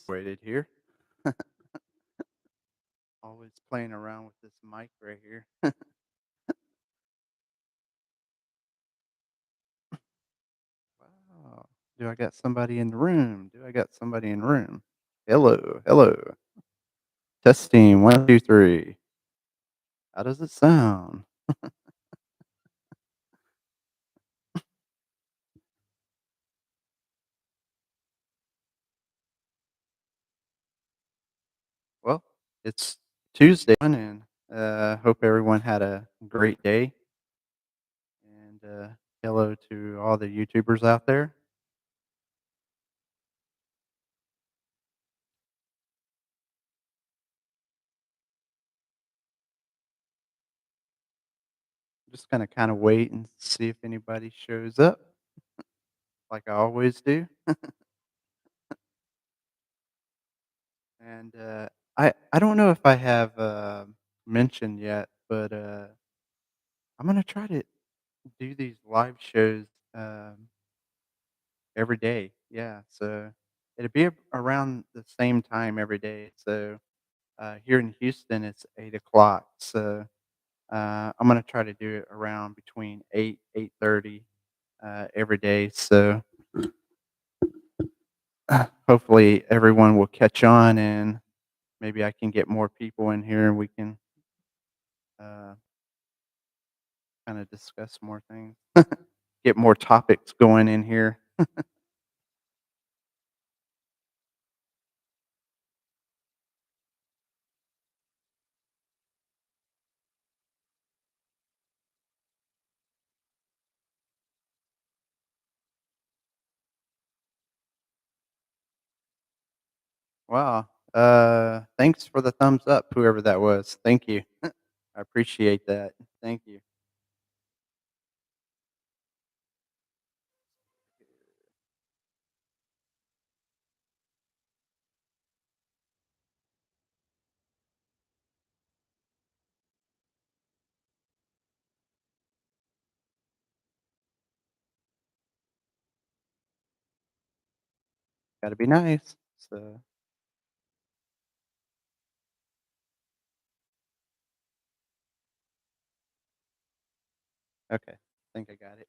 Waited here. Always playing around with this mic right here. Wow. Do I got somebody in the room? Do I got somebody in the room? Hello, hello. Testing 1, 2, 3. How does it sound? Well, it's Tuesday and hope everyone had a great day. And hello to all the YouTubers out there. Just gonna kind of wait and see if anybody shows up, like I always do. And, I don't know if I have, mentioned yet, but, I'm gonna try to do these live shows, every day. Yeah, so it'll be around the same time every day. So, here in Houston, it's 8 o'clock. So, I'm gonna try to do it around between 8, 8:30, every day. So, hopefully everyone will catch on and maybe I can get more people in here and we can, uh kinda discuss more things. Get more topics going in here. Wow. Thanks for the thumbs up, whoever that was. Thank you. I appreciate that. Thank you. Gotta be nice. So, okay. I think I got it.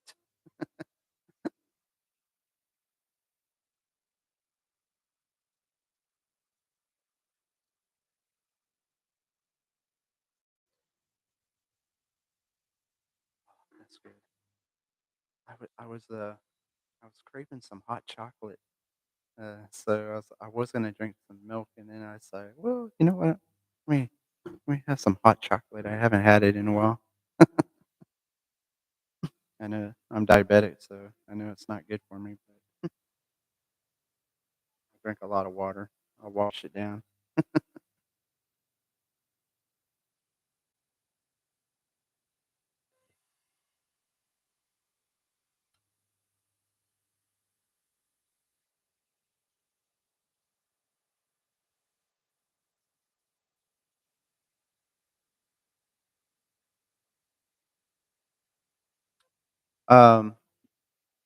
That's good. I was craving some hot chocolate. So I was gonna drink some milk, and then I said, "Well, you know what? Let me have some hot chocolate. I haven't had it in a while." I know I'm diabetic, so I know it's not good for me, but I drink a lot of water. I'll wash it down. Um,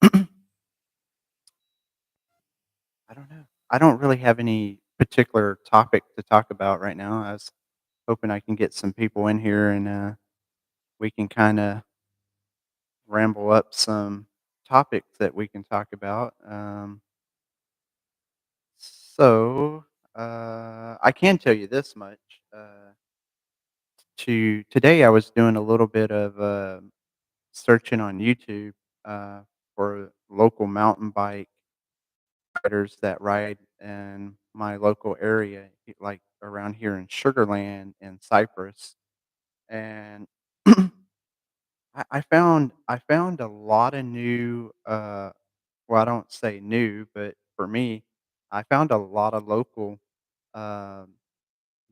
I don't know. I don't really have any particular topic to talk about right now. I was hoping I can get some people in here and we can kind of ramble up some topics that we can talk about. So I can tell you this much. Today, I was doing a little bit of searching on YouTube for local mountain bike riders that ride in my local area, like around here in Sugarland and Cypress. And I found a lot of new well, I don't say new, but for me, I found a lot of local um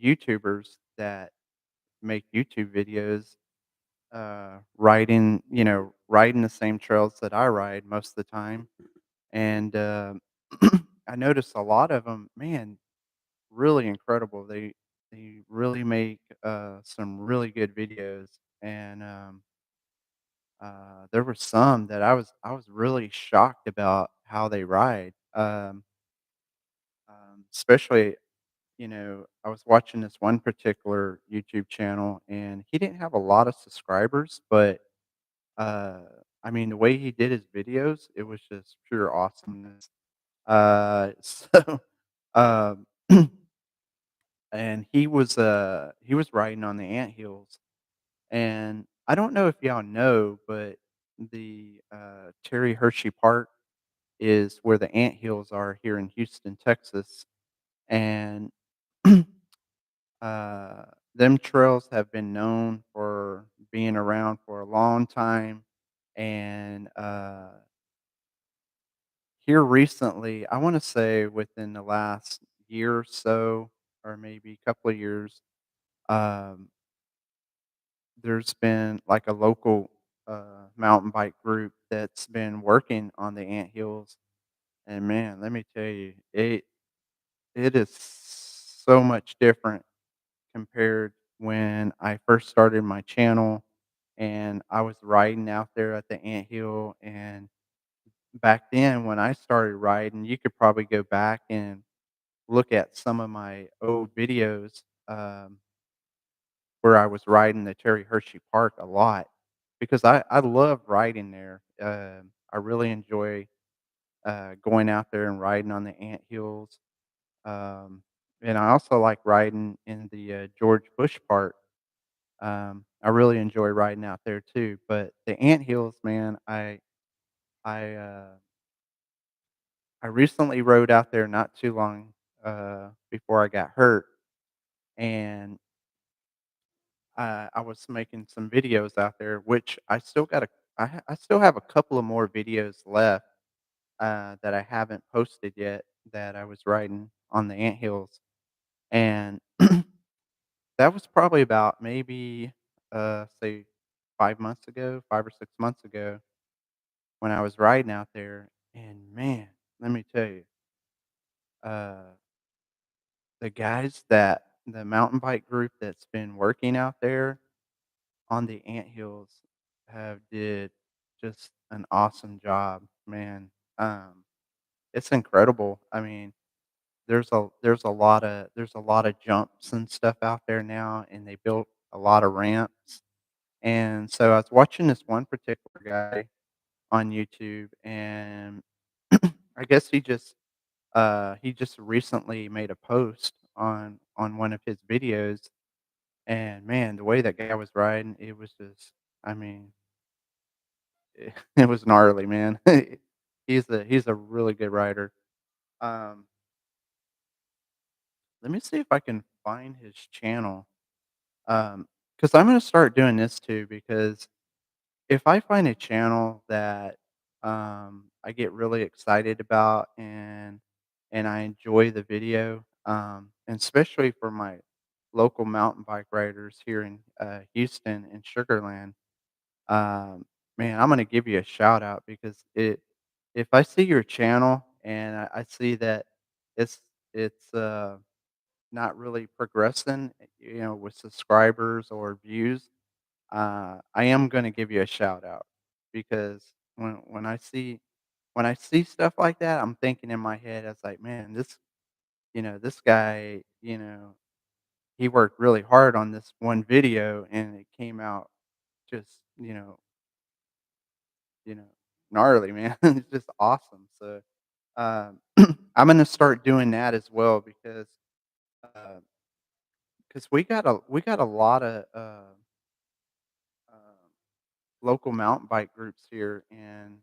YouTubers that make YouTube videos riding the same trails that I ride most of the time. And I noticed a lot of them, man, really incredible. They really make some really good videos, and there were some that I was really shocked about how they ride. especially, I was watching this one particular YouTube channel, and he didn't have a lot of subscribers, but, uh, I mean, the way he did his videos, it was just pure awesomeness. So, um, and he was riding on the anthills, and I don't know if y'all know, but the, Terry Hershey Park is where the anthills are here in Houston, Texas, and Uh, them trails have been known for being around for a long time, and, here recently, I wanna say within the last year or so, or maybe a couple of years, um, there's been, like, a local, mountain bike group that's been working on the anthills, and man, let me tell you, it is so much different compared when I first started my channel and I was riding out there at the anthill. And back then, when I started riding, you could probably go back and look at some of my old videos where I was riding the Terry Hershey Park a lot because I love riding there. I really enjoy going out there and riding on the anthills. Um, and I also like riding in the George Bush Park. I really enjoy riding out there too, but the anthills, man, I, uh, I recently rode out there not too long, before I got hurt, and I was making some videos out there, which I still have a couple of more videos left, that I haven't posted yet that I was riding on the anthills, and that was probably about maybe, say 5 months ago, 5 or 6 months ago when I was riding out there, and man, let me tell you, uh, the mountain bike group that's been working out there on the anthills have did just an awesome job, man. Um, it's incredible. I mean, there's a lot of jumps and stuff out there now, and they built a lot of ramps. And so I was watching this one particular guy on YouTube, and I guess he just recently made a post on one of his videos, and man, the way that guy was riding, it was just, I mean, it was gnarly, man. He's a really good rider. Um, Let me see if I can find his channel. Because I'm gonna start doing this too, because if I find a channel that, I get really excited about and I enjoy the video, and especially for my local mountain bike riders here in, Houston and Sugarland, um, man, I'm gonna give you a shout out because if I see your channel and I see that it's it's not really progressing, with subscribers or views, I am gonna give you a shout out because when I see stuff like that, I'm thinking in my head, I was like, "Man, this guy, he worked really hard on this one video, and it came out just, you know, gnarly, man." It's just awesome. So, um, I'm gonna start doing that as well uh, because we got a lot of, um local mountain bike groups here in,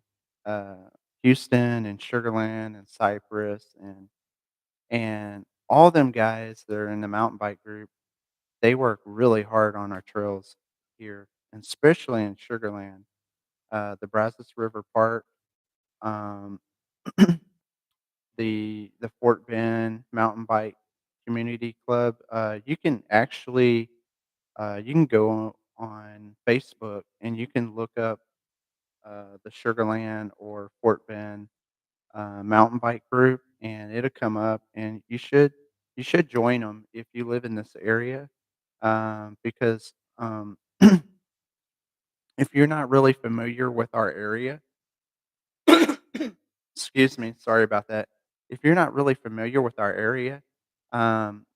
uh, Houston and Sugarland and Cypress and all them guys that are in the mountain bike group, they work really hard on our trails here, and especially in Sugarland. The Brazos River Park, um, the Fort Bend Mountain Bike Community Club, you can go on Facebook and you can look up, the Sugarland or Fort Bend, mountain bike group, and it'll come up, and you should join them if you live in this area, because, if you're not really familiar with our area excuse me, sorry about that. if you're not really familiar with our area,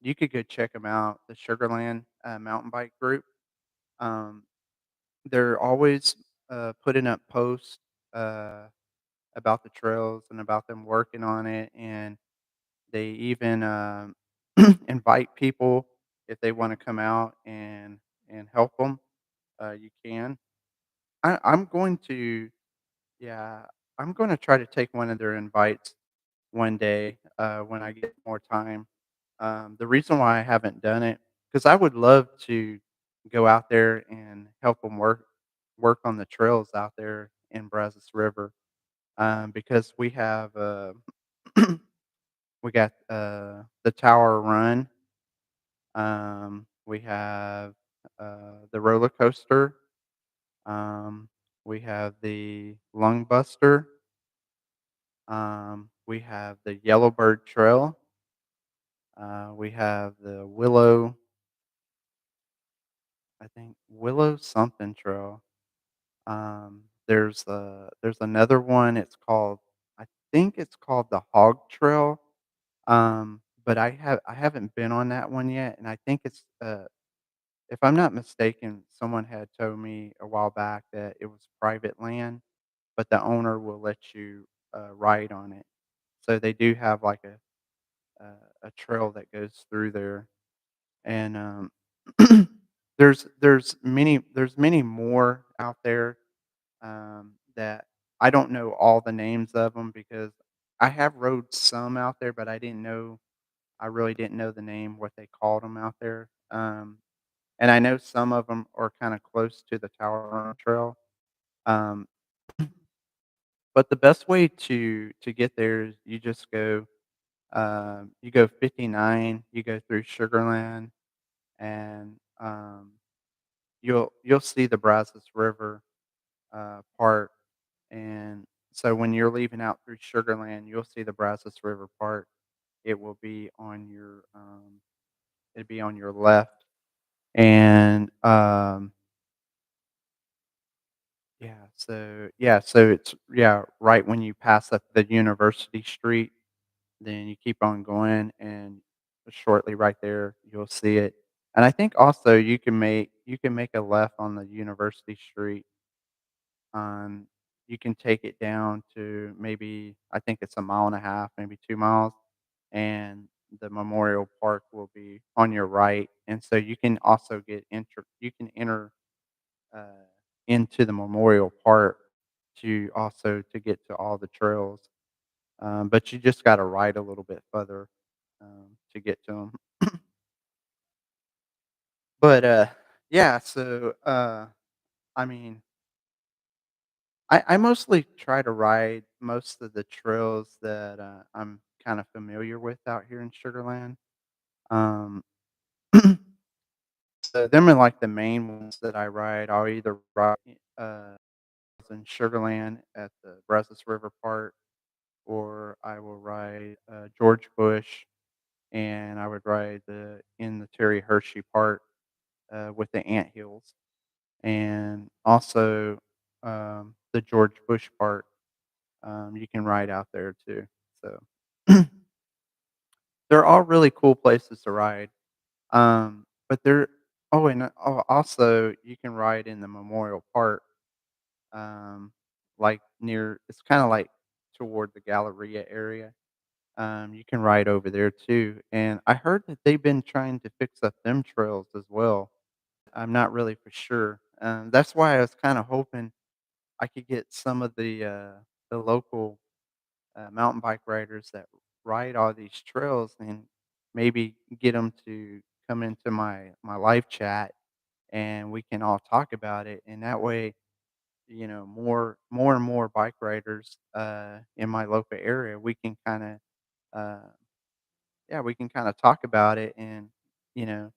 you could go check them out, the Sugarland, Mountain Bike Group. Um, they're always, putting up posts, uh, about the trails and about them working on it, and they even, invite people if they wanna come out and help them, you can. I'm going to yeah, I'm gonna try to take one of their invites one day, when I get more time. The reason why I haven't done it, because I would love to go out there and help them work on the trails out there in Brazos River, because we have, we got, the Tower Run, we have, the roller coaster, um, we have the Lung Buster, we have the Yellowbird Trail, we have the I think Willow something trail. There's another one, I think it's called the Hog Trail, but I haven't been on that one yet, and I think if I'm not mistaken, someone had told me a while back that it was private land, but the owner will let you, ride on it. So they do have like a trail that goes through there, and, there's many more out there, that I don't know all the names of them because I have rode some out there, but I really didn't know the name, what they called them out there, and I know some of them are kinda close to the Tower Run Trail, um, but the best way to get there is you go 59, you go through Sugarland, and, you'll see the Brazos River, part, and so when you're leaving out through Sugarland, you'll see the Brazos River part. It will be on your, it'd be on your left, and, so it's right when you pass up the University Street, then you keep on going, and shortly right there, you'll see it. And I think also you can make a left on the University Street. Um, you can take it down to maybe I think it's a mile and a half, maybe 2 miles, and the memorial park will be on your right, and so you can also you can enter, uh, into the memorial park to get to all the trails, but you just gotta ride a little bit further, to get to them. But, yeah, so, I mean I mostly try to ride most of the trails that, I'm kinda familiar with out here in Sugarland. Um, so them are, like, the main ones that I ride. I'll either ride, in Sugarland at the Brazos River Park, or I will ride, George Bush, and I would ride in the Terry Hershey Park, with the anthills, and also, the George Bush Park. You can ride out there too. So they're all really cool places to ride. But they're also you can ride in the Memorial Park, like near it's kind of like toward the Galleria area. You can ride over there too. And I heard that they've been trying to fix up them trails as well. I'm not really for sure. That's why I was kind of hoping I could get some of the local mountain bike riders that ride all these trails and maybe get them to come into my live chat and we can all talk about it, and that way more and more bike riders in my local area we can kind of uh, we can kind of talk about it and you know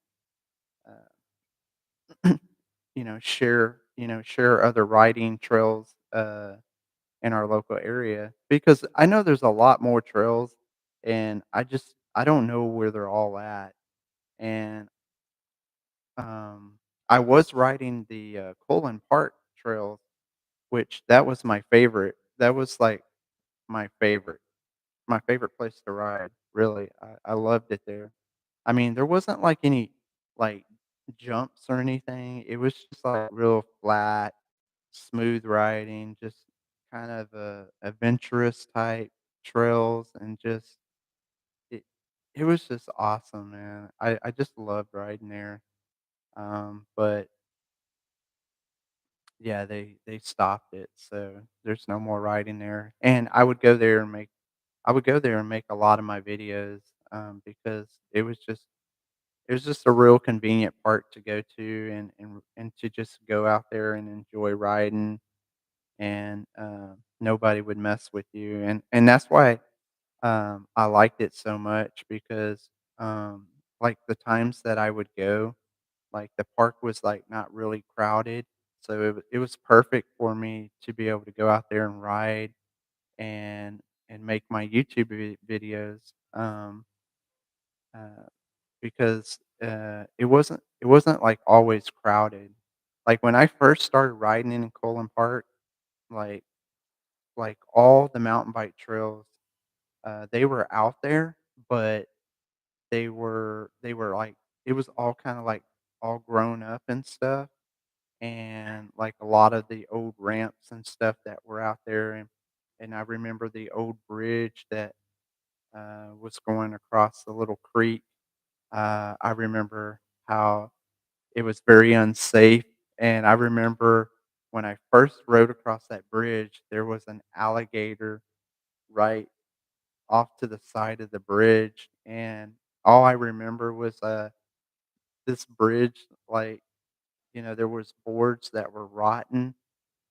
uh, share other riding trails in our local area because I know there's a lot more trails, and I don't know where they're all at. And I was riding the Colin Park trails, which that was my favorite. That was like my favorite. my favorite place to ride, really. I loved it there. I mean, there wasn't, like, any, like, jumps or anything. It was just, like, real flat, smooth riding, just kind of, adventurous type trails and just it it was just awesome, man. I just loved riding there. But yeah, they stopped it, so there's no more riding there. And I would go there and make a lot of my videos, because it was just a real convenient park to go to and to just go out there and enjoy riding and, nobody would mess with you, and that's why, I liked it so much because, like, the times that I would go, like, the park was, like, not really crowded, so it was perfect for me to be able to go out there and ride and make my YouTube videos, uh, because, it wasn't, like, always crowded. Like, when I first started riding in Colin Park, like all the mountain bike trails, they were out there, but they were, like it was all kinda, like, all grown up and stuff, and, like, a lot of the old ramps and stuff that were out there, and I remember the old bridge that, was going across the little creek. I remember how it was very unsafe, and I remember when I first rode across that bridge, there was an alligator right off to the side of the bridge, and all I remember was, this bridge, like, there was boards that were rotten,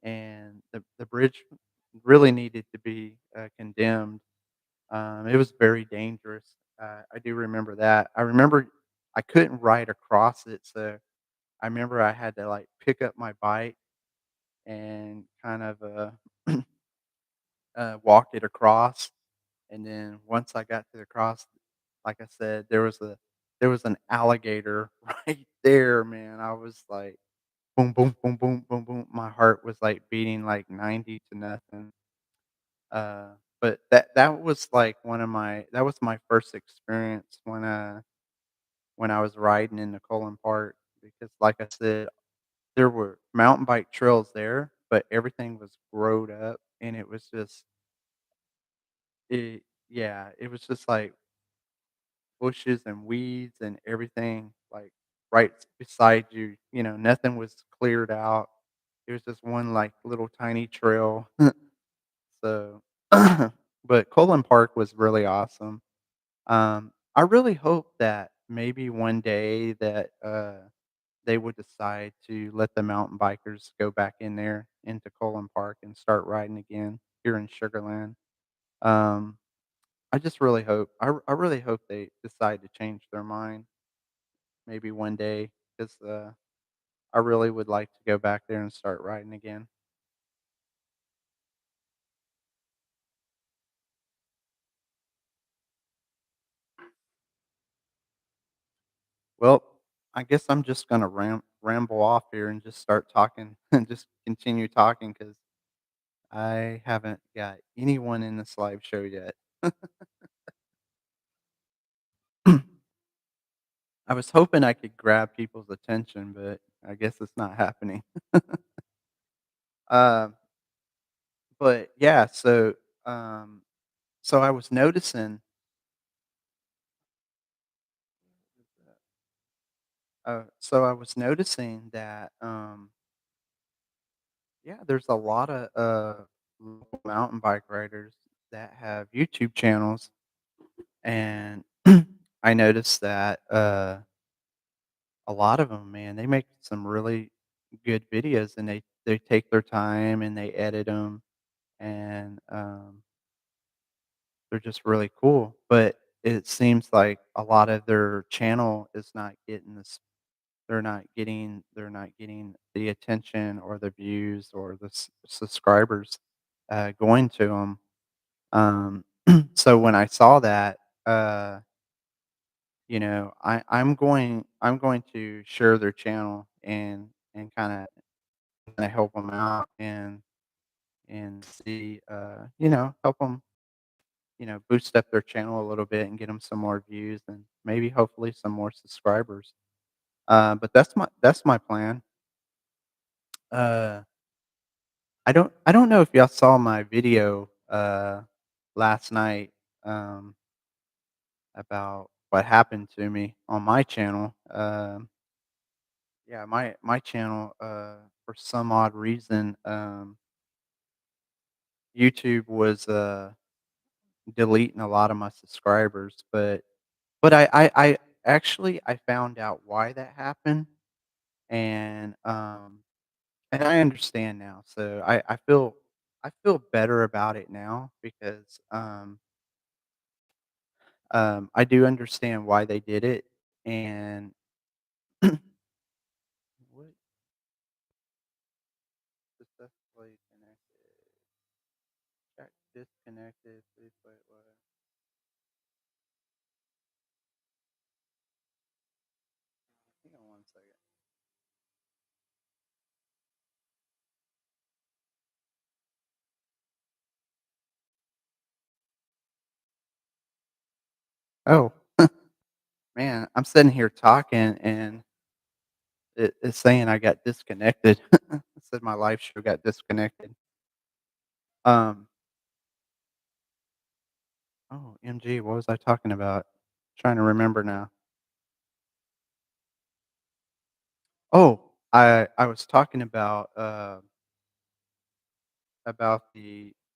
and the bridge really needed to be, condemned. It was very dangerous. I do remember that. I remember I couldn't ride across it, so I remember I had to, like, pick up my bike and kind of, walk it across, and then once I got to the cross, like I said, there was an alligator right there, man. I was like, boom, boom, boom, boom, boom, boom. My heart was, like, beating like 90 to nothing. Uh, but that was, like, one of my that was my first experience when I was riding in the Colin Park because, like I said, there were mountain bike trails there, but everything was growed up, and it was just it yeah, it was just, like, bushes and weeds and everything, like, right beside you, nothing was cleared out. It was just one, like, little tiny trail. So but Colin Park was really awesome. I really hope that maybe one day that, they would decide to let the mountain bikers go back in there into Colin Park and start riding again here in Sugarland. Um, I just really hope I really hope they decide to change their mind maybe one day 'cause, I really would like to go back there and start riding again. Well, I guess I'm just gonna ramble off here and just start talking and just continue talking because I haven't got anyone in this live show yet. I was hoping I could grab people's attention, but I guess it's not happening. Uh, but yeah, um, so I was noticing so I was noticing that, yeah, there's a lot of, local mountain bike riders that have YouTube channels, and I noticed that, a lot of them, man, they make some really good videos, and they take their time, and they edit them, and, they're just really cool, but it seems like a lot of their channel is not getting this they're not getting the attention or the views or the subscribers, going to them. So when I saw that, uh, I'm going to share their channel and kinda help them out and see, help them. boost up their channel a little bit and get them some more views and maybe hopefully some more subscribers. But that's my plan. Uh, I don't know if y'all saw my video last night um, about what happened to me on my channel. Yeah, my channel for some odd reason YouTube was deleting a lot of my subscribers, but I actually I found out why that happened, and and I understand now. So I feel better about it now because I do understand why they did it, and what successfully connected, check disconnected. Please wait. What? Hang on one second. Oh man, I'm sitting here talking and it's saying I got disconnected. It said my live show got disconnected. Um, oh, MG, what was I talking about? Trying to remember now. Oh, I was talking about the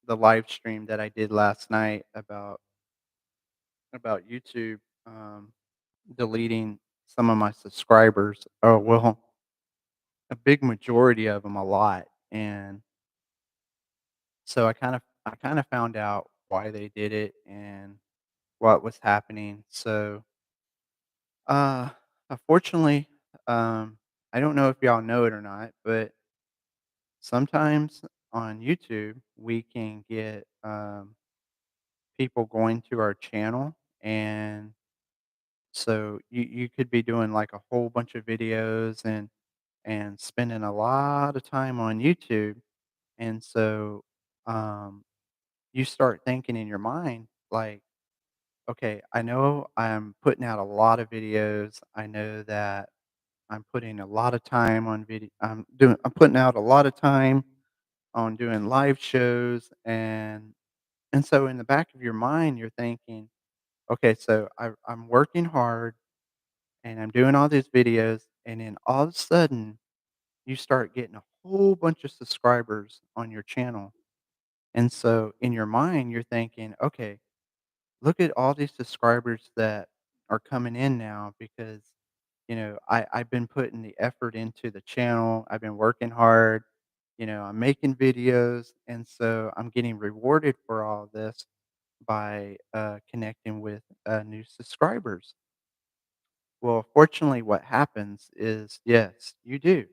live stream that I did last night about YouTube deleting some of my subscribers. Oh well, a big majority of them, a lot, and so I kind of found out why they did it and what was happening. So Uh, unfortunately, I don't know if y'all know it or not, but sometimes on YouTube we can get people going to our channel, and so you could be doing like a whole bunch of videos and spending a lot of time on YouTube, and so um, you start thinking in your mind like, okay, I know I'm putting out a lot of videos. I know that I'm putting a lot of time on video. I'm putting out a lot of time on doing live shows, and so in the back of your mind you're thinking, okay, so I'm working hard and I'm doing all these videos, and then all of a sudden you start getting a whole bunch of subscribers on your channel, and so in your mind you're thinking, okay, look at all these subscribers that are coming in now because I've been putting the effort into the channel. I've been working hard. I'm making videos, and so I'm getting rewarded for all of this by connecting with new subscribers. Well, fortunately, what happens is, yes, you do.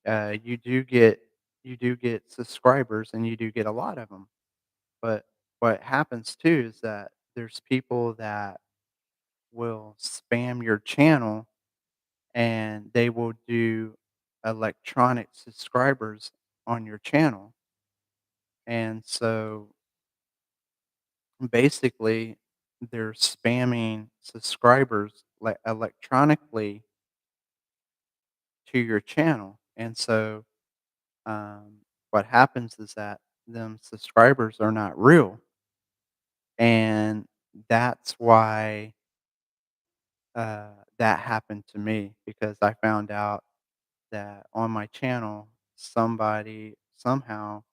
You do get subscribers, and you do get a lot of them. But what happens too is that there's people that will spam your channel, and they will do electronic subscribers on your channel. And so basically, they're spamming subscribers like electronically to your channel. And so what happens is that them subscribers are not real. And that's why that happened to me because I found out that on my channel, somebody somehow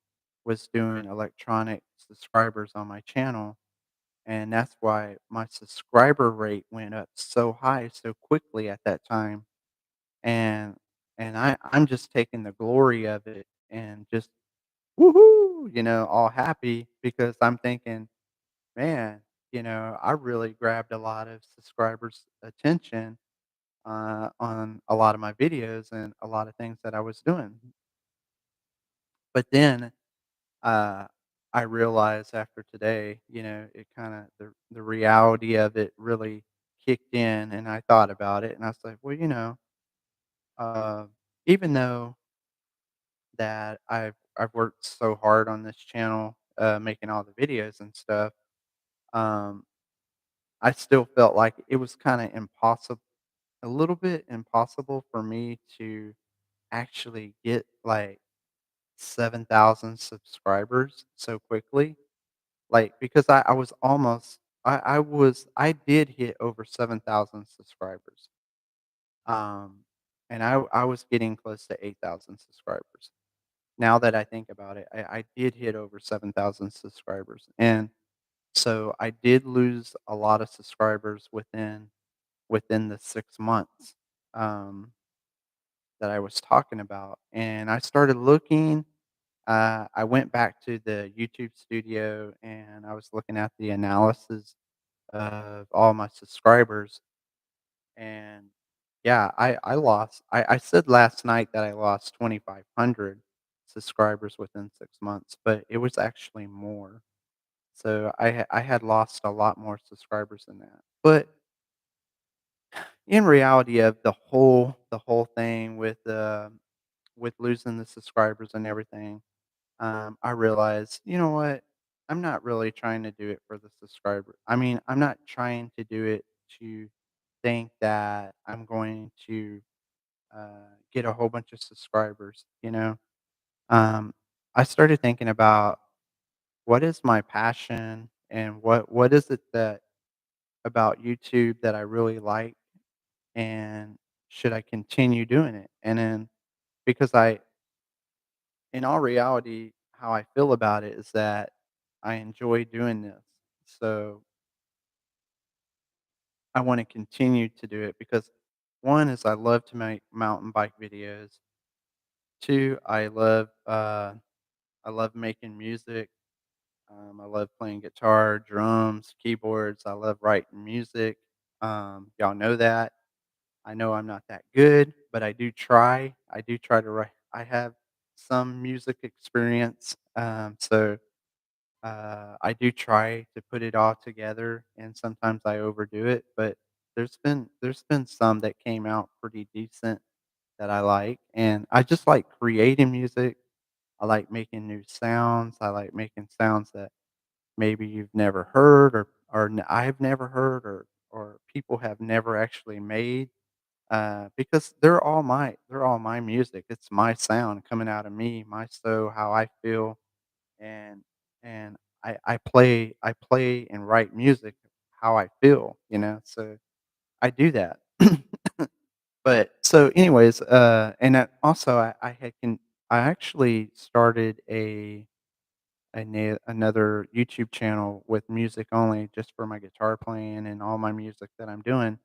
was doing electronic subscribers on my channel. And that's why my subscriber rate went up so high so quickly at that time. And I'm just taking the glory of it and just woohoo, all happy because I'm thinking, man, I really grabbed a lot of subscribers' attention on a lot of my videos and a lot of things that I was doing. But then uh, I realized after today, it kind of the reality of it really kicked in, and I thought about it, and I was like, well, uh, even though that I've worked so hard on this channel, making all the videos and stuff, um, I still felt like it was kinda impossible a little bit impossible for me to actually get, like, 7,000 subscribers so quickly, like, because I was almost I did hit over 7,000 subscribers, um, and I was getting close to 8,000 subscribers. Now that I think about it, I did hit over 7,000 subscribers, and so I did lose a lot of subscribers within the 6 months, um, that I was talking about, and I started looking. I went back to the YouTube studio, and I was looking at the analysis of all my subscribers, and yeah, I said last night that I lost 2,500 subscribers within 6 months, but it was actually more. So I had lost a lot more subscribers than that. But in reality of the whole thing with losing the subscribers and everything, I realized, you know what? I'm not really trying to do it for the subscriber. I mean, I'm not trying to do it to think that I'm going to get a whole bunch of subscribers. Um, I started thinking about what is my passion and what is it that about YouTube that I really like, and should I continue doing it? And then because in all reality, how I feel about it is that I enjoy doing this. So I want to continue to do it because one is I love to make mountain bike videos. Two, I love making music. I love playing guitar, drums, keyboards. I love writing music. Y'all know that. I know I'm not that good, but I do try. I do try to write. I have some music experience, so I do try to put it all together, and sometimes I overdo it. But there's been some that came out pretty decent that I like, and I just like creating music. I like making new sounds. I like making sounds that maybe you've never heard or I've never heard or people have never actually made, because they're all my music. It's my sound coming out of me, my soul, how I feel, and and I play and write music how I feel, so I do that. But so anyways, and also I actually started another YouTube channel with music only just for my guitar playing and all my music that I'm doing.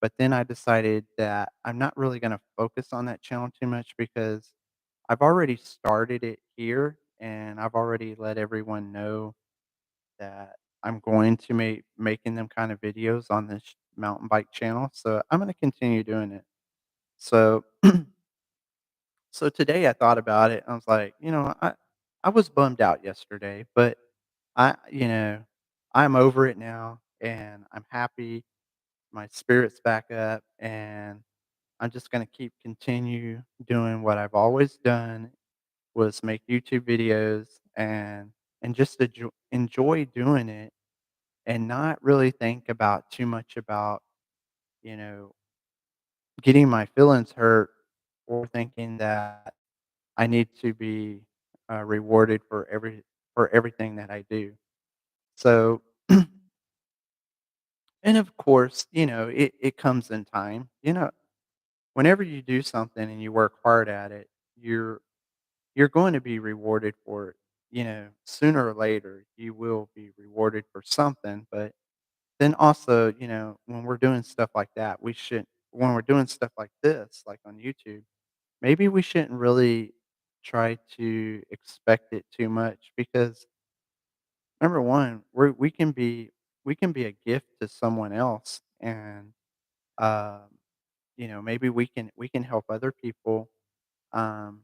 But then I decided that I'm not really gonna focus on that channel too much because I've already started it here, and I've already let everyone know that I'm going to making them kind of videos on this mountain bike channel, so I'm gonna continue doing it. So so today I thought about it, I was like, I was bummed out yesterday, but I'm over it now, and I'm happy, my spirit's back up, and I'm just gonna continue doing what I've always done, was make YouTube videos and just enjoy doing it and not really think about too much about, you know, getting my feelings hurt or thinking that I need to be rewarded for everything that I do. So, and of course, it comes in time. Whenever you do something and you work hard at it, you're going to be rewarded for it. Sooner or later, you will be rewarded for something. But then also, when we're doing stuff like that, when we're doing stuff like this, like on YouTube, maybe we shouldn't really try to expect it too much because number one, we can be a gift to someone else, and um, maybe we can help other people um,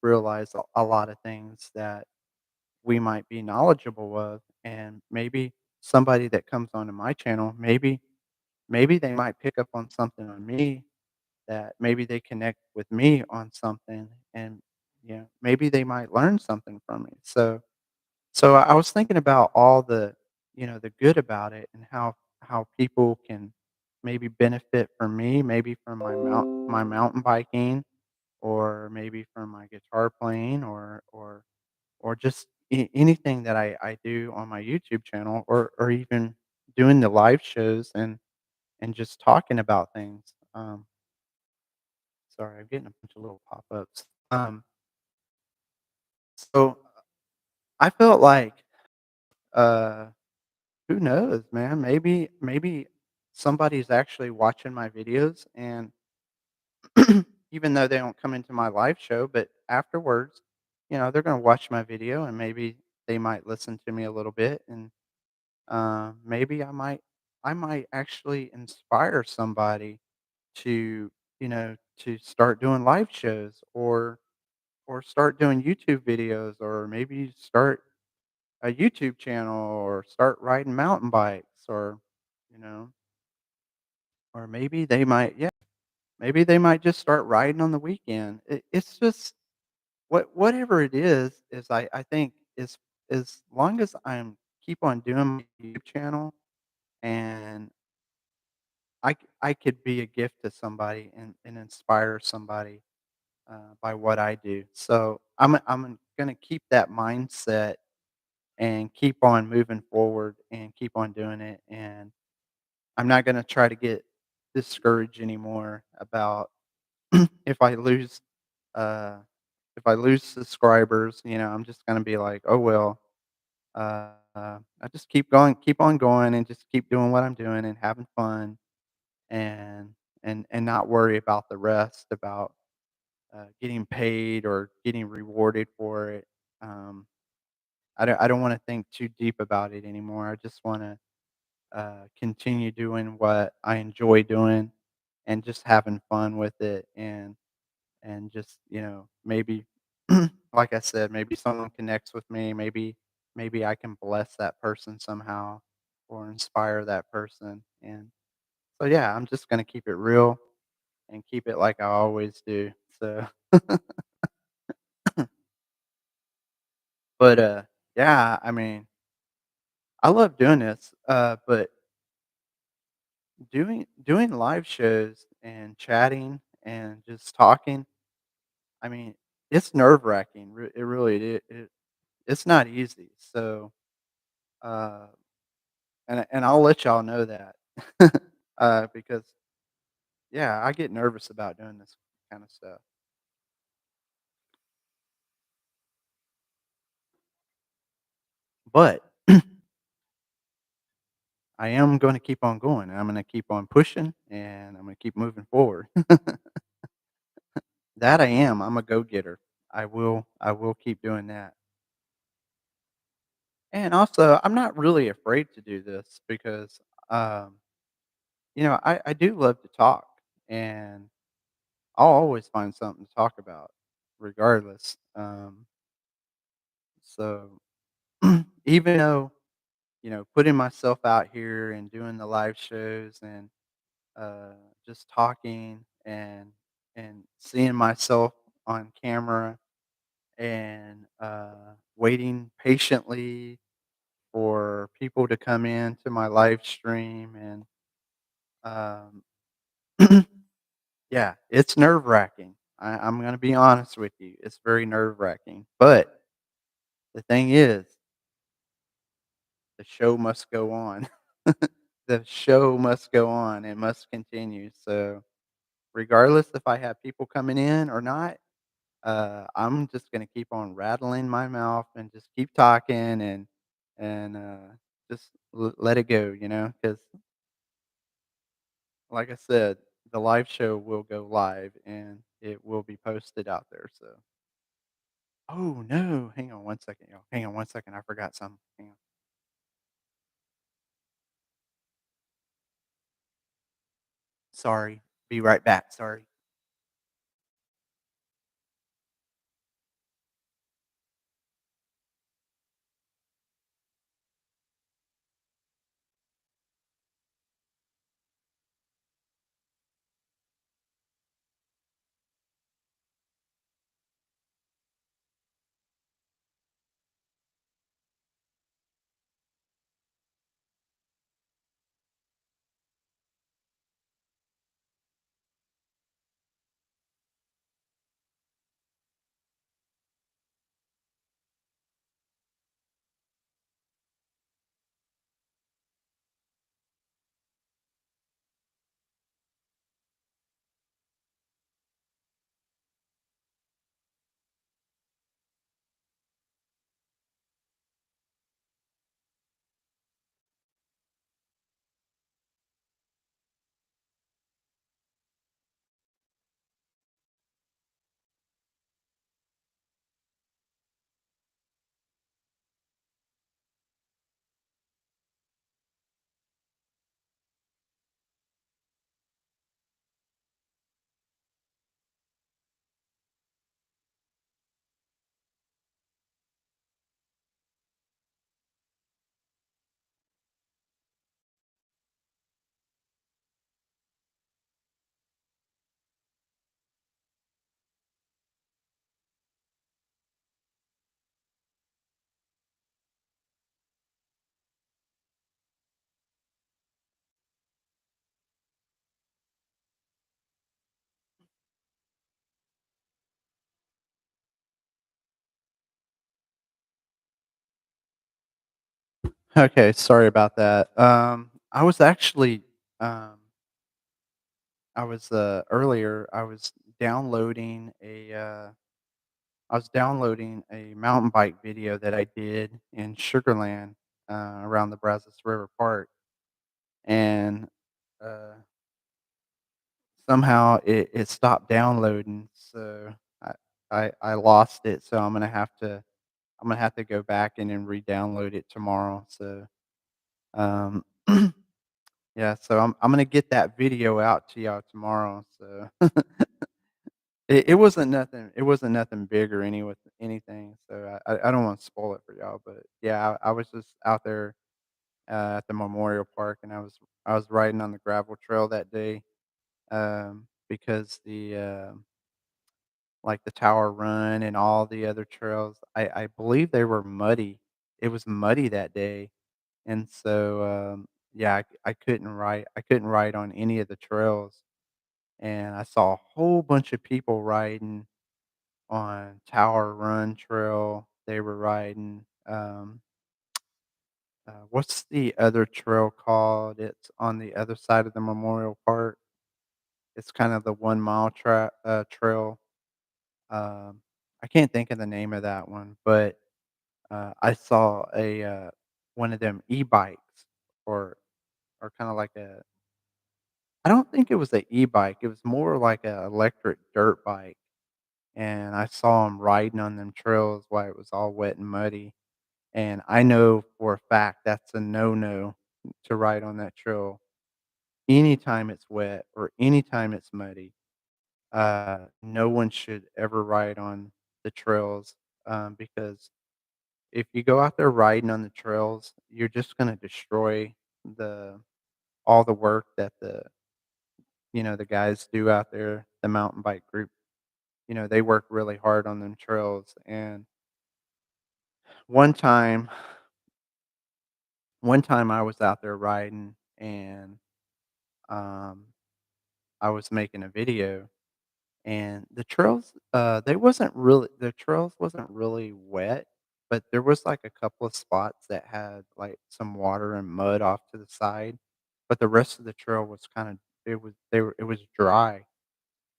realize a lot of things that we might be knowledgeable of, and maybe somebody that comes onto my channel, maybe they might pick up on something on me that maybe they connect with me on something, and maybe they might learn something from me. So I was thinking about the good about it and how people can maybe benefit from me, maybe from my mountain biking, or maybe from my guitar playing, or just anything that I do on my YouTube channel, or even doing the live shows and just talking about things. Sorry, I'm getting a bunch of little pop-ups. So I felt like, uh, who knows, man? Maybe somebody's actually watching my videos, and even though they don't come into my live show, but afterwards, they're gonna watch my video and maybe they might listen to me a little bit, and maybe I might actually inspire somebody to to start doing live shows, or start doing YouTube videos, or maybe start a YouTube channel, or start riding mountain bikes, you know or maybe they might just start riding on the weekend. It's just whatever it is I think, as long as I'm keep on doing my YouTube channel, and I could be a gift to somebody, and inspire somebody, by what I do. So I'm gonna keep that mindset and keep on moving forward and keep on doing it, and I'm not gonna try to get discouraged anymore about if I lose, uh if I lose subscribers. I'm just gonna be like, "Oh, well, I just keep on going, and just keep doing what I'm doing and having fun, and and not worry about the rest, about, getting paid or getting rewarded for it." Um, I don't wanna think too deep about it anymore. I just wanna, continue doing what I enjoy doing, and just having fun with it, and just, maybe like I said, maybe someone connects with me, maybe I can bless that person somehow, or inspire that person, and so, yeah, I'm just gonna keep it real and keep it like I always do. So, but, yeah, I mean, I love doing this, but doing live shows and chatting and just talking, I mean, it's nerve-wracking. It really it's not easy. So, uh, and I'll let y'all know that, because yeah, I get nervous about doing this kind of stuff. But I am going to keep on going. And I'm going to keep on pushing, and I'm going to keep moving forward. That I am. I'm a go-getter. I will keep doing that. And also, I'm not really afraid to do this because, um, I do love to talk, and I'll always find something to talk about regardless. So even though, putting myself out here and doing the live shows, and uh, just talking, and seeing myself on camera, and waiting patiently for people to come in to my live stream, and um, yeah, it's nerve wracking. I'm going to be honest with you. It's very nerve wracking. But the thing is, the show must go on. The show must go on. It must continue. So, regardless if I have people coming in or not, I'm just gonna keep on rattling my mouth and just keep talking, and just let it go, because like I said, the live show will go live and it will be posted out there. So, oh no, hang on one second, y'all. Hang on one second, I forgot something. Hang on. Sorry, be right back. Sorry. Okay, sorry about that. I was actually, um, earlier, downloading I was downloading a mountain bike video that I did in Sugarland, around the Brazos River Park, and, uh, somehow it stopped downloading, so I I lost it, so I'm gonna have to go back and then re-download it tomorrow, so, um yeah, so I'm gonna get that video out to y'all tomorrow, so it wasn't nothing big or anything, so I don't wanna spoil it for y'all, but yeah, I was just out there, at the memorial park, and I was riding on the gravel trail that day, because the Tower Run and all the other trails, I believe they were muddy. It was muddy that day, and so, yeah, I couldn't ride on any of the trails. And I saw a whole bunch of people riding on Tower Run Trail. They were riding, what's the other trail called? It's on the other side of the memorial park. It's kind of the 1 mile trail. Um, I can't think of the name of that one, but I saw one of them e-bikes, or kind of like a. I don't think it was a e-bike. It was more like a electric dirt bike, and I saw him riding on them trails while it was all wet and muddy, and I know for a fact that's a no-no to ride on that trail anytime it's wet or anytime it's muddy. No one should ever ride on the trails, because if you go out there riding on the trails, you're just gonna destroy the all the work that the guys do out there, the mountain bike group. They work really hard on them trails, and one time one time I was out there riding, and, um, I was making a video, and the trails wasn't really wet, but there was, like, a couple of spots that had, like, some water and mud off to the side, but the rest of the trail was kinda it was dry,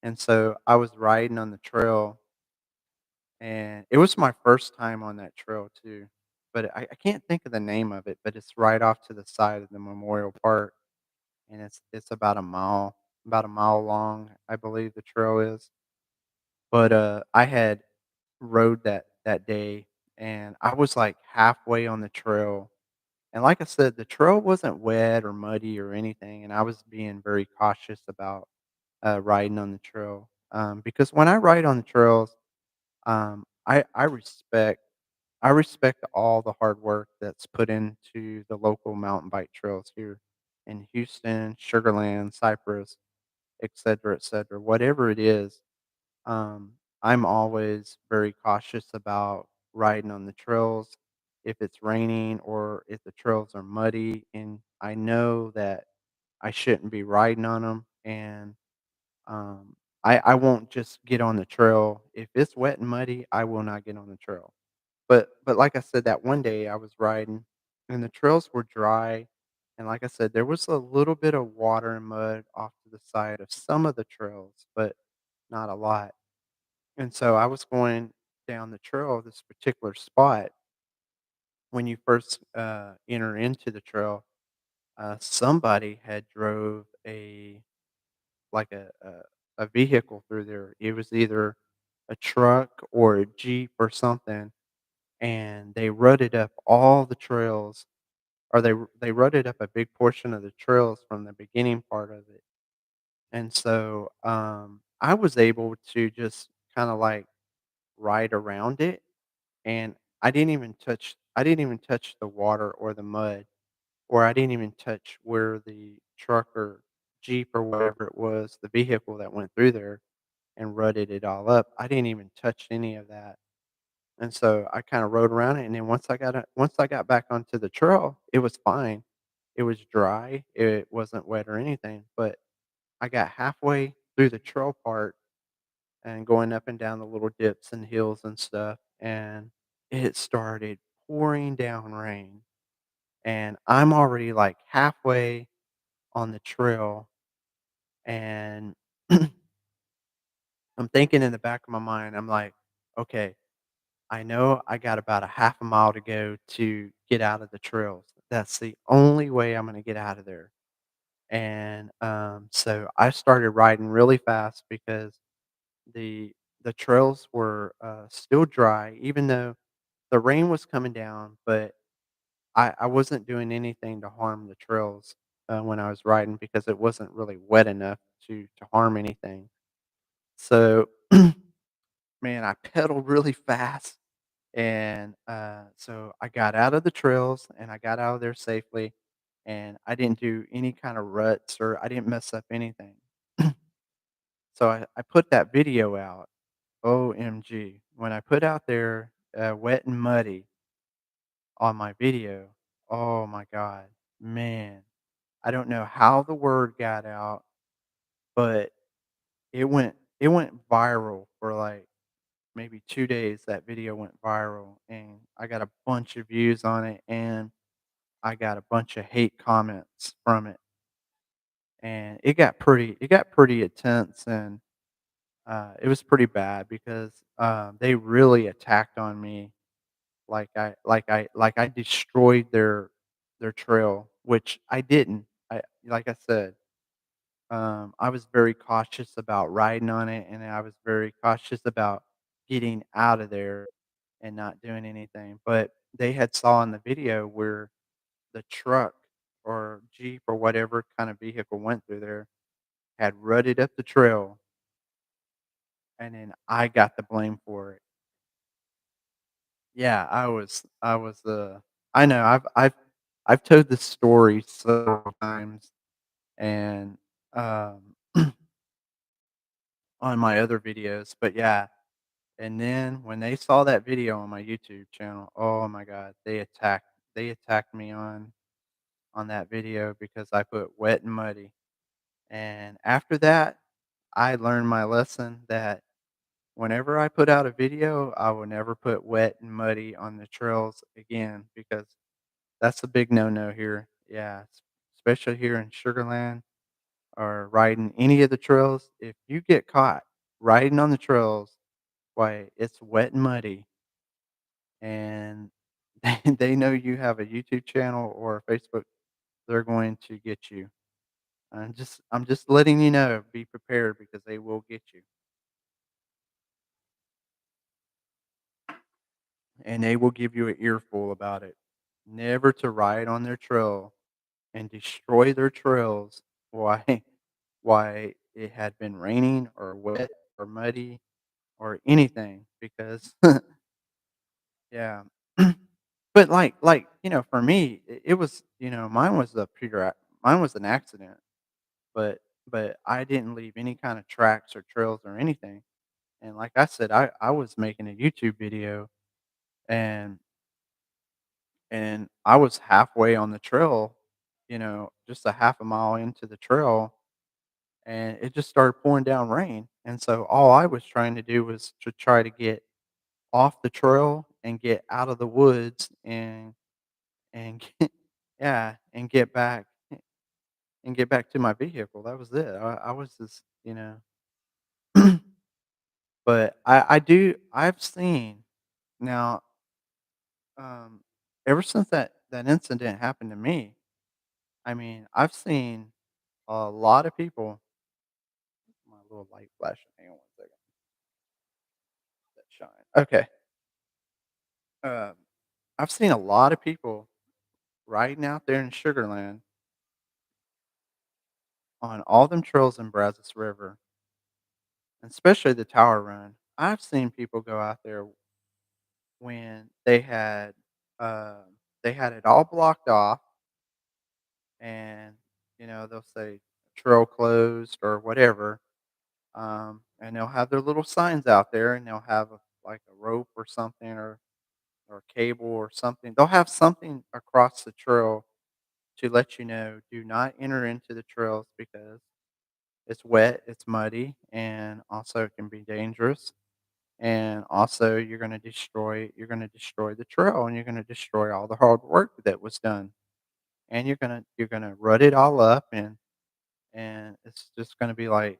and so I was riding on the trail, and it was my first time on that trail too, but I can't think of the name of it, but it's right off to the side of the memorial park, and it's about a mile long, I believe the trail is. But, I had rode that day, and I was, like, halfway on the trail, and like I said, the trail wasn't wet or muddy or anything, and I was being very cautious about, riding on the trail, because when I ride on the trails, I respect all the hard work that's put into the local mountain bike trails here in Houston, Sugarland, Cypress, et cetera, whatever it is. I'm always very cautious about riding on the trails if it's raining or if the trails are muddy, and I know that I shouldn't be riding on them. And um, I won't just get on the trail if it's wet and muddy. I will not get on the trail. But like I said, that one day I was riding, and the trails were dry, and like I said, there was a little bit of water and mud off to the side of some of the trails, but not a lot. And so I was going down the trail, this particular spot. When you first enter into the trail, somebody had drove a vehicle through there. It was either a truck or a Jeep or something, and they rutted up all the trails, or they rutted up a big portion of the trails from the beginning part of it. And so I was able to just kind of like ride around it, and I didn't even touch the water or the mud, or I didn't even touch where the truck or Jeep or whatever it was, the vehicle that went through there and rutted it all up. I didn't even touch any of that. And so I kinda rode around it, and then once I got back onto the trail, it was fine. It was dry, it wasn't wet or anything, but I got halfway through the trail part and going up and down the little dips and hills and stuff, and it started pouring down rain, and I'm already, like, halfway on the trail, and I'm thinking in the back of my mind, I'm like, "Okay, I know I got about a half a mile to go to get out of the trails. That's the only way I'm gonna get out of there." And, so I started riding really fast because the the trails were, still dry even though the rain was coming down, but I wasn't doing anything to harm the trails, when I was riding because it wasn't really wet enough to harm anything. So, man, I pedaled really fast, and, so I got out of the trails, and I got out of there safely, and I didn't do any kind of ruts or I didn't mess up anything. So I put that video out. OMG. When I put out there, "Wet and Muddy" on my video, oh my god, man, I don't know how the word got out, but it went viral for, like, maybe 2 days. That video went viral, and I got a bunch of views on it, and I got a bunch of hate comments from it, and it got pretty intense, and, it was pretty bad because, they really attacked on me like I destroyed their trail, which I didn't. I like I said, I was very cautious about riding on it, and I was very cautious about getting out of there and not doing anything, but they had saw in the video where the truck or Jeep or whatever kind of vehicle went through there had rutted up the trail, and then I got the blame for it. Yeah, I know, I've told this story several times and, um, on my other videos, but yeah, and then when they saw that video on my YouTube channel, oh my god, they attacked me on that video because I put "Wet and Muddy," and after that, I learned my lesson that whenever I put out a video, I will never put "Wet and Muddy" on the trails again because that's a big no-no here. Yeah, especially here in Sugarland or riding any of the trails. If you get caught riding on the trails, why, it's wet and muddy, and they know you have a YouTube channel or a Facebook, they're going to get you. I'm just letting you know, be prepared because they will get you, and they will give you an earful about it. Never to ride on their trail and destroy their trails. Why? Why it had been raining or wet or muddy or anything because yeah. But for me, it was, mine was an accident, but I didn't leave any kind of tracks or trails or anything. And like I said, I was making a YouTube video and I was halfway on the trail, just a half a mile into the trail and it just started pouring down rain. And so all I was trying to do was to try to get off the trail and get out of the woods and get, yeah, and get back to my vehicle. That was it. I was just, but I've seen now, um, ever since that incident happened to me, I mean, I've seen a lot of people. My little light flashing. Hang on one second. That shine. Okay. Um, I've seen a lot of people riding out there in Sugarland on all them trails in Brazos River, and especially the Tower Run. I've seen people go out there when uh, they had it all blocked off, and they'll say trail closed or whatever, and they'll have their little signs out there, and they'll have like a rope or something or cable or something. They'll have something across the trail to let you know, do not enter into the trails because it's wet, it's muddy, and also it can be dangerous. And also you're gonna destroy the trail and you're gonna destroy all the hard work that was done. and you're gonna rut it all up, and it's just gonna be, like,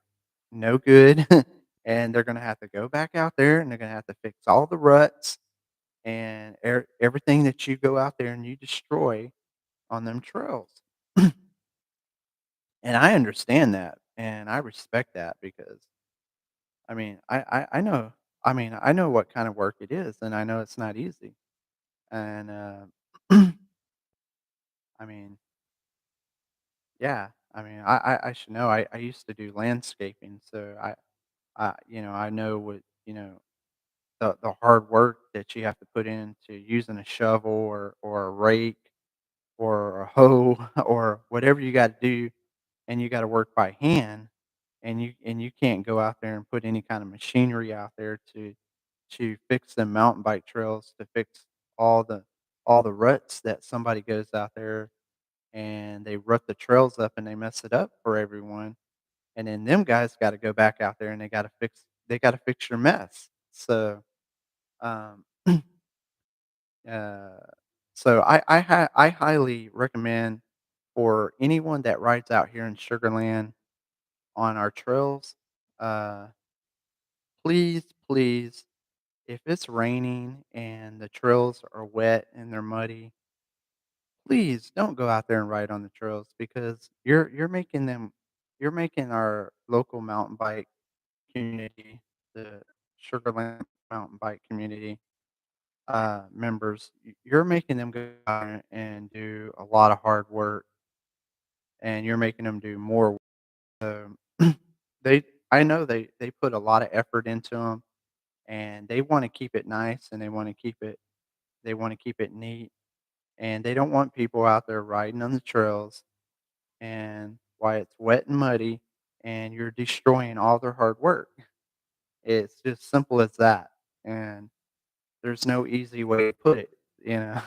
no good, and they're gonna have to go back out there, and they're gonna have to fix all the ruts and everything that you go out there and you destroy on them trails. And I understand that, and I respect that because, I mean, I know I know what kind of work it is, and I know it's not easy, and, I mean, yeah, I mean, I should know. I used to do landscaping, so I know what the hard work that you have to put into using a shovel or a rake or a hoe or whatever you gotta do, and you gotta work by hand, and you can't go out there and put any kind of machinery out there to fix the mountain bike trails, to fix all the all the ruts that somebody goes out there and they rut the trails up and they mess it up for everyone, and then them guys gotta go back out there and they gotta fix your mess. So, um Uh, so I highly recommend for anyone that rides out here in Sugarland on our trails, uh, please, please, if it's raining and the trails are wet and they're muddy, please don't go out there and ride on the trails because you're making our local mountain bike community, the Sugarland mountain bike community members, you're making them go out and do a lot of hard work, and you're making them do more work. So they, I know they put a lot of effort into them, and they want to keep it nice, and they want to keep it neat, and they don't want people out there riding on the trails and why it's wet and muddy, and you're destroying all their hard work. It's just simple as that, and there's no easy way to put it, you know.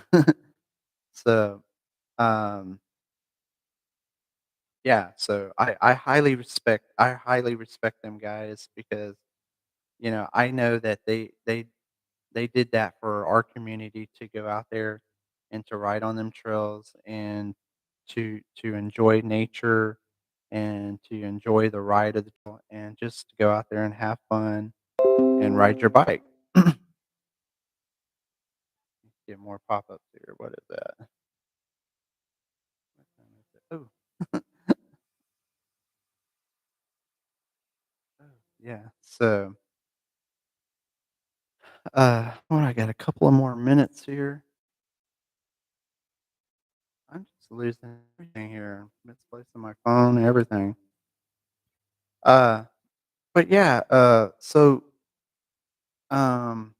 So, um, yeah, so I highly respect them guys because, I know that they did that for our community to go out there and to ride on them trails and to enjoy nature and to enjoy the ride of the trail and just to go out there and have fun and ride your bike. Get more pop-ups here. What is that? What time is it? Oh, oh, yeah. So, well, I got a couple of more minutes here. I'm just losing everything here, misplacing my phone, everything. Uh, but yeah, um,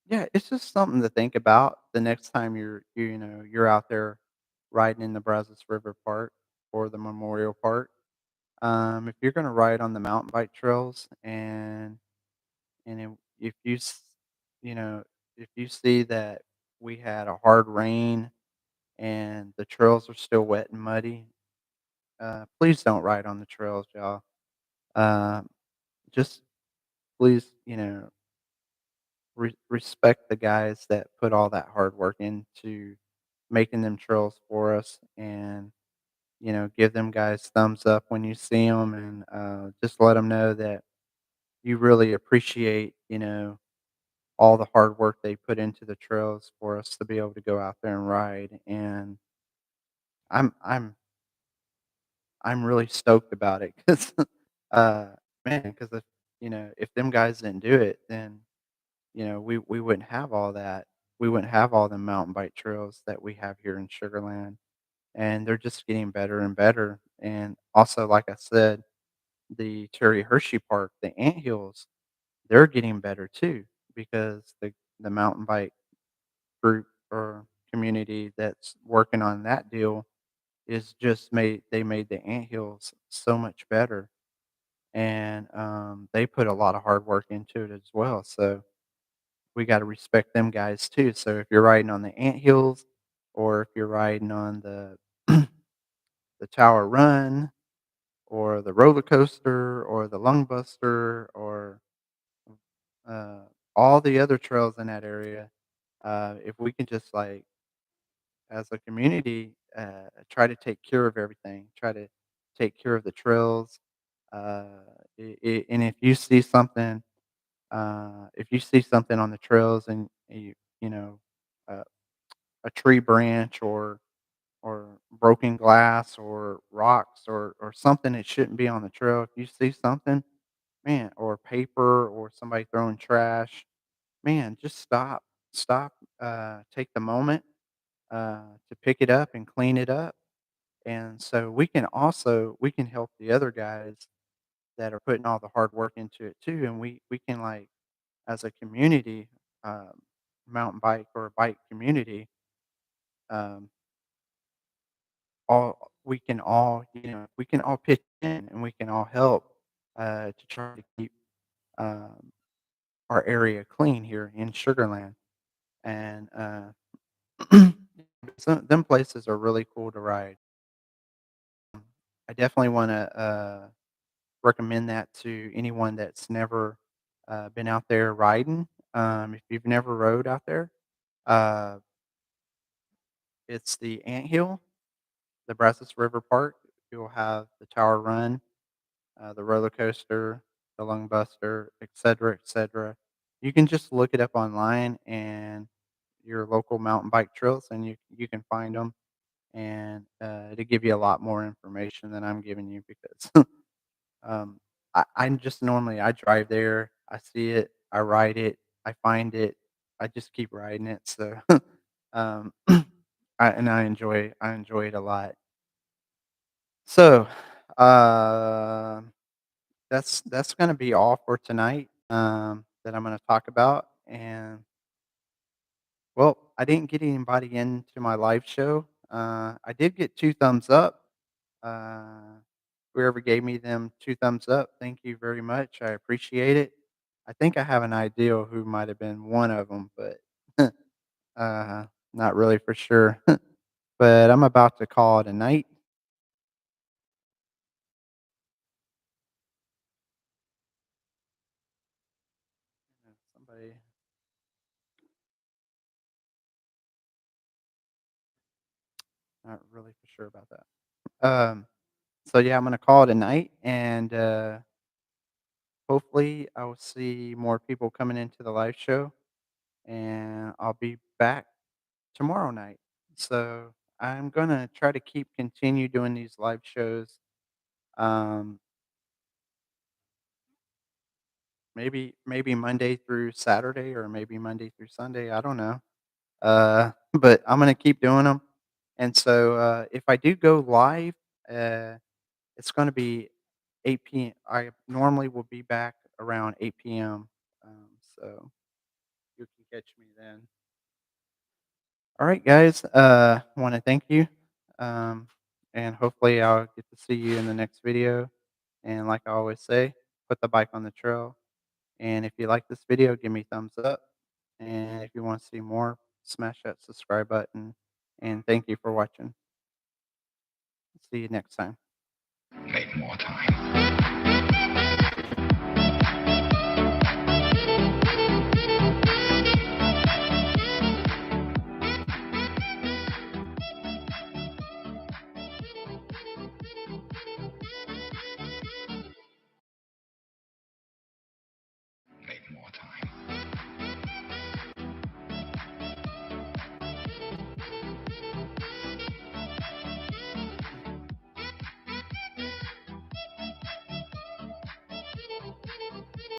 yeah, it's just something to think about the next time you're out there riding in the Brazos River Park or the Memorial Park. If you're gonna ride on the mountain bike trails if you know, if you see that we had a hard rain and the trails are still wet and muddy, please don't ride on the trails, y'all. Um, just please, respect the guys that put all that hard work into making them trails for us, and give them guys thumbs up when you see them, and just let them know that you really appreciate, all the hard work they put into the trails for us to be able to go out there and ride. And I'm I'm I'm really stoked about it because, uh, man, because if them guys didn't do it, then, we wouldn't have all that. We wouldn't have all the mountain bike trails that we have here in Sugarland, and they're just getting better and better. And also, like I said, the Terry Hershey Park, the Anthills, they're getting better too because the mountain bike group or community that's working on that deal is just made they made the anthills so much better, and, they put a lot of hard work into it as well, so we gotta respect them guys too. So if you're riding on the anthills or if you're riding on the the Tower Run or the roller coaster or the Lung Buster or, uh, all the other trails in that area, if we can just, like, as a community, try to take care of everything, try to take care of the trails. Uh, and if you see something on the trails and you know, uh, a tree branch or broken glass or rocks or something that shouldn't be on the trail, if you see something, man, or paper or somebody throwing trash, man, just stop, take the moment to pick it up and clean it up. And so we can help the other guys that are putting all the hard work into it too. And we can like as a community, um, mountain bike or bike community, um, all we can all pitch in and we can all help to try to keep um, our area clean here in Sugarland. And them places are really cool to ride. I definitely want to recommend that to anyone that's never been out there riding. If you've never rode out there, uh, it's the Anthill, the Brazos River Park. You'll have the Tower Run, the roller coaster, the Lung Buster, et cetera. You can just look it up online and your local mountain bike trails, and you can find them, and it'll give you a lot more information than I'm giving you because Um, I'm just normally I drive there, I see it, I ride it, I find it, I just keep riding it. So, I enjoy it a lot. So, um, that's gonna be all for tonight. That I'm gonna talk about. And well, I didn't get anybody into my live show. I did get two thumbs up. Uh, Whoever gave me them 2 thumbs up, thank you very much, I appreciate it. I think I have an idea who might have been one of them, but, uh, not really for sure. But I'm about to call it a night. Somebody not really for sure about that. So yeah, I'm gonna call it a night, and, hopefully, I will see more people coming into the live show, and I'll be back tomorrow night. So I'm gonna try to continue doing these live shows. Um, maybe Monday through Saturday or maybe Monday through Sunday. I don't know. But I'm gonna keep doing them. And so if I do go live, uh, it's gonna be 8 p.m. I normally will be back around 8 p.m. So you can catch me then. All right, guys. Want to thank you. Um, and hopefully I'll get to see you in the next video. And like I always say, put the bike on the trail. And if you like this video, give me thumbs up. And if you want to see more, smash that subscribe button. And thank you for watching. See you next time. Make more time.